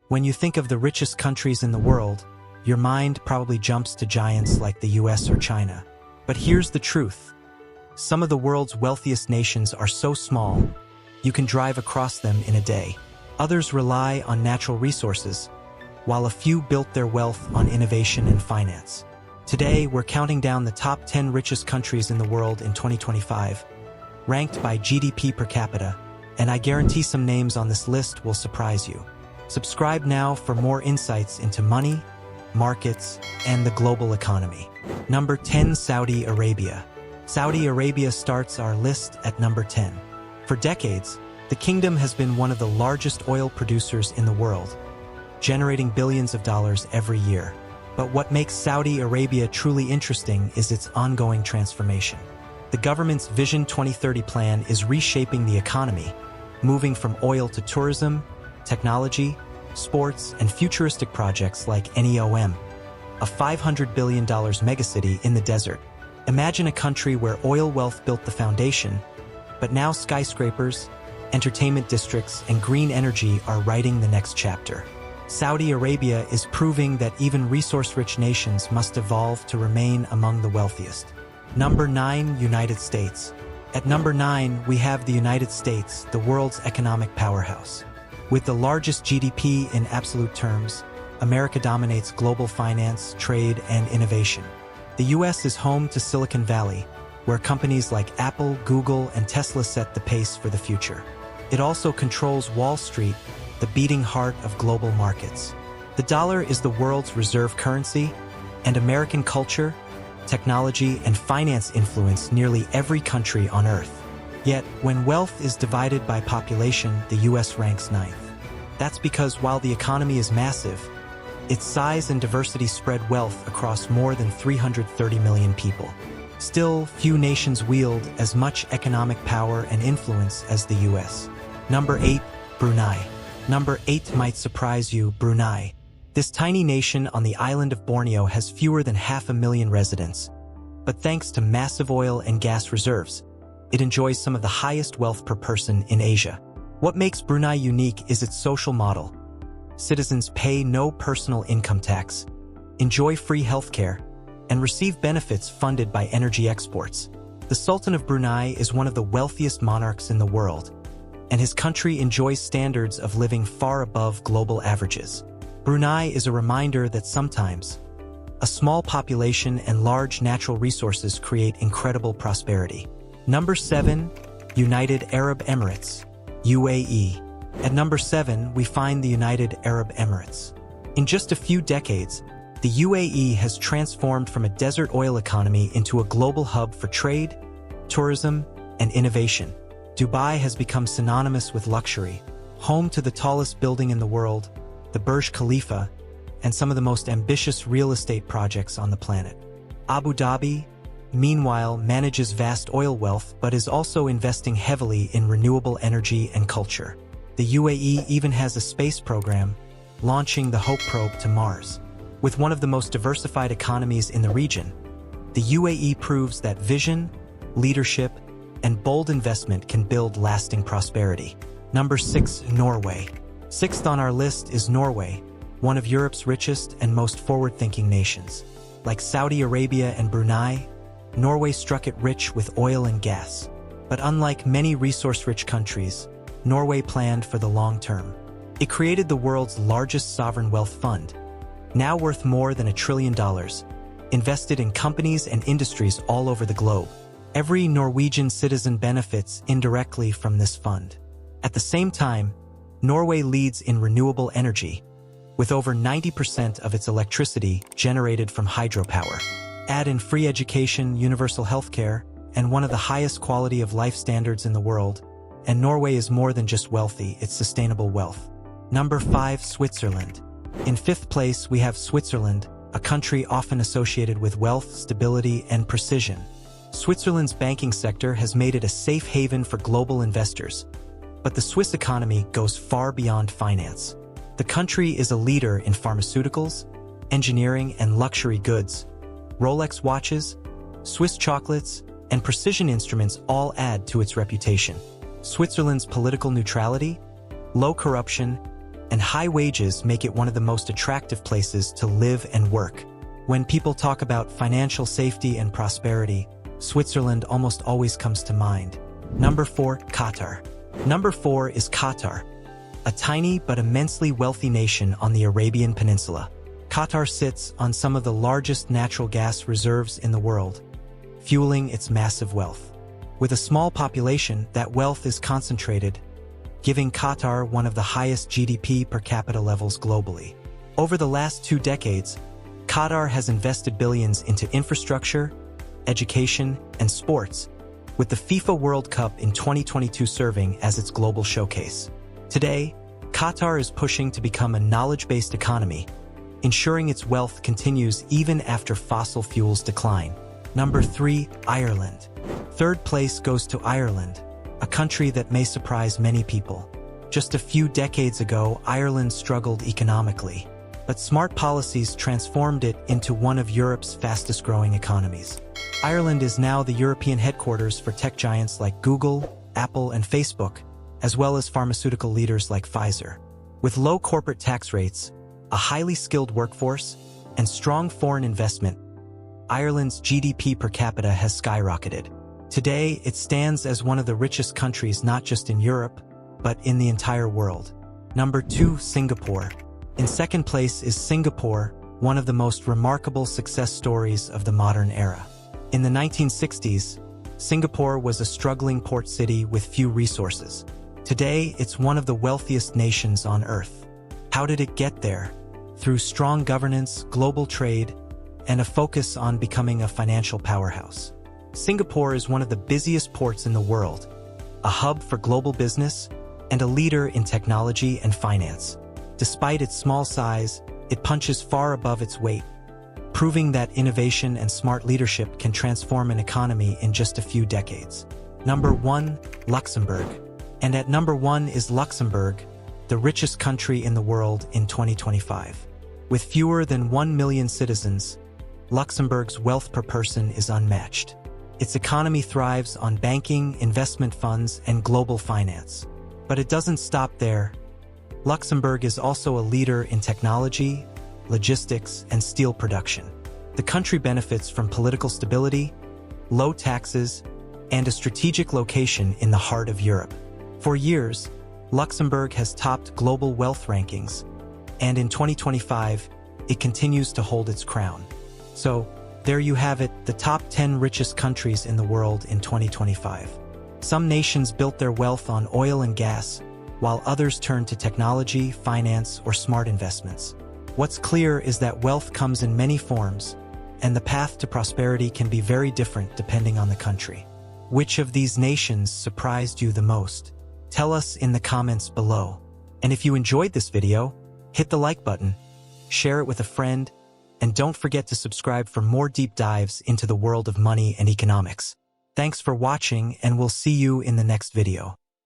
When you think of the richest countries in the world, your mind probably jumps to giants like the US or China. But here's the truth. Some of the world's wealthiest nations are so small, you can drive across them in a day. Others rely on natural resources, while a few built their wealth on innovation and finance. Today, we're counting down the top 10 richest countries in the world in 2025, ranked by GDP per capita, and I guarantee some names on this list will surprise you. Subscribe now for more insights into money, markets, and the global economy. Number 10, Saudi Arabia. Saudi Arabia starts our list at number 10. For decades, the kingdom has been one of the largest oil producers in the world, generating billions of dollars every year. But what makes Saudi Arabia truly interesting is its ongoing transformation. The government's Vision 2030 plan is reshaping the economy, moving from oil to tourism, technology, sports, and futuristic projects like NEOM, a $500 billion megacity in the desert. Imagine a country where oil wealth built the foundation, but now skyscrapers, entertainment districts, and green energy are writing the next chapter. Saudi Arabia is proving that even resource-rich nations must evolve to remain among the wealthiest. Number 9, United States. At number 9, we have the United States, the world's economic powerhouse. With the largest GDP in absolute terms, America dominates global finance, trade, and innovation. The US is home to Silicon Valley, where companies like Apple, Google, and Tesla set the pace for the future. It also controls Wall Street, the beating heart of global markets. The dollar is the world's reserve currency, and American culture, technology, and finance influence nearly every country on Earth. Yet, when wealth is divided by population, the US ranks 9th. That's because while the economy is massive, its size and diversity spread wealth across more than 330 million people. Still, few nations wield as much economic power and influence as the US. Number 8, Brunei. Number 8 might surprise you, Brunei. This tiny nation on the island of Borneo has fewer than 500,000 residents. But thanks to massive oil and gas reserves, it enjoys some of the highest wealth per person in Asia. What makes Brunei unique is its social model. Citizens pay no personal income tax, enjoy free healthcare, and receive benefits funded by energy exports. The Sultan of Brunei is one of the wealthiest monarchs in the world, and his country enjoys standards of living far above global averages. Brunei is a reminder that sometimes, a small population and large natural resources create incredible prosperity. Number 7, United Arab Emirates, UAE. At number 7, we find the United Arab Emirates. In just a few decades, the UAE has transformed from a desert oil economy into a global hub for trade, tourism, and innovation. Dubai has become synonymous with luxury, home to the tallest building in the world, the Burj Khalifa, and some of the most ambitious real estate projects on the planet. Abu Dhabi, meanwhile, manages vast oil wealth but is also investing heavily in renewable energy and culture. The UAE even has a space program, launching the Hope probe to Mars. With one of the most diversified economies in the region, the UAE proves that vision, leadership, and bold investment can build lasting prosperity. Number 6, Norway. 6th on our list is Norway, one of Europe's richest and most forward-thinking nations. Like Saudi Arabia and Brunei, Norway struck it rich with oil and gas. But unlike many resource-rich countries, Norway planned for the long term. It created the world's largest sovereign wealth fund, now worth more than $1 trillion, invested in companies and industries all over the globe. Every Norwegian citizen benefits indirectly from this fund. At the same time, Norway leads in renewable energy, with over 90% of its electricity generated from hydropower. Add in free education, universal healthcare, and one of the highest quality of life standards in the world, and Norway is more than just wealthy, it's sustainable wealth. Number 5, Switzerland. In 5th place, we have Switzerland, a country often associated with wealth, stability, and precision. Switzerland's banking sector has made it a safe haven for global investors. But the Swiss economy goes far beyond finance. The country is a leader in pharmaceuticals, engineering, and luxury goods. Rolex watches, Swiss chocolates, and precision instruments all add to its reputation. Switzerland's political neutrality, low corruption, and high wages make it one of the most attractive places to live and work. When people talk about financial safety and prosperity, Switzerland almost always comes to mind. Number 4, Qatar. Number 4 is Qatar, a tiny but immensely wealthy nation on the Arabian Peninsula. Qatar sits on some of the largest natural gas reserves in the world, fueling its massive wealth. With a small population, that wealth is concentrated, giving Qatar one of the highest GDP per capita levels globally. Over the last 2 decades, Qatar has invested billions into infrastructure, education, and sports, with the FIFA World Cup in 2022 serving as its global showcase. Today, Qatar is pushing to become a knowledge-based economy, ensuring its wealth continues even after fossil fuels decline. Number 3, Ireland. Third place goes to Ireland, a country that may surprise many people. Just a few decades ago, Ireland struggled economically, but smart policies transformed it into one of Europe's fastest-growing economies. Ireland is now the European headquarters for tech giants like Google, Apple, and Facebook, as well as pharmaceutical leaders like Pfizer. With low corporate tax rates, a highly skilled workforce, and strong foreign investment, Ireland's GDP per capita has skyrocketed. Today, it stands as one of the richest countries not just in Europe, but in the entire world. Number 2, Singapore. In second place is Singapore, one of the most remarkable success stories of the modern era. In the 1960s, Singapore was a struggling port city with few resources. Today, it's one of the wealthiest nations on Earth. How did it get there? Through strong governance, global trade, and a focus on becoming a financial powerhouse. Singapore is one of the busiest ports in the world, a hub for global business, and a leader in technology and finance. Despite its small size, it punches far above its weight, proving that innovation and smart leadership can transform an economy in just a few decades. Number 1, Luxembourg. And at number 1 is Luxembourg, the richest country in the world in 2025. With fewer than 1 million citizens, Luxembourg's wealth per person is unmatched. Its economy thrives on banking, investment funds, and global finance. But it doesn't stop there. Luxembourg is also a leader in technology, logistics, and steel production. The country benefits from political stability, low taxes, and a strategic location in the heart of Europe. For years, Luxembourg has topped global wealth rankings, and in 2025, it continues to hold its crown. So, there you have it, the top 10 richest countries in the world in 2025. Some nations built their wealth on oil and gas, while others turned to technology, finance, or smart investments. What's clear is that wealth comes in many forms, and the path to prosperity can be very different depending on the country. Which of these nations surprised you the most? Tell us in the comments below. And if you enjoyed this video, hit the like button, share it with a friend, and don't forget to subscribe for more deep dives into the world of money and economics. Thanks for watching, and we'll see you in the next video.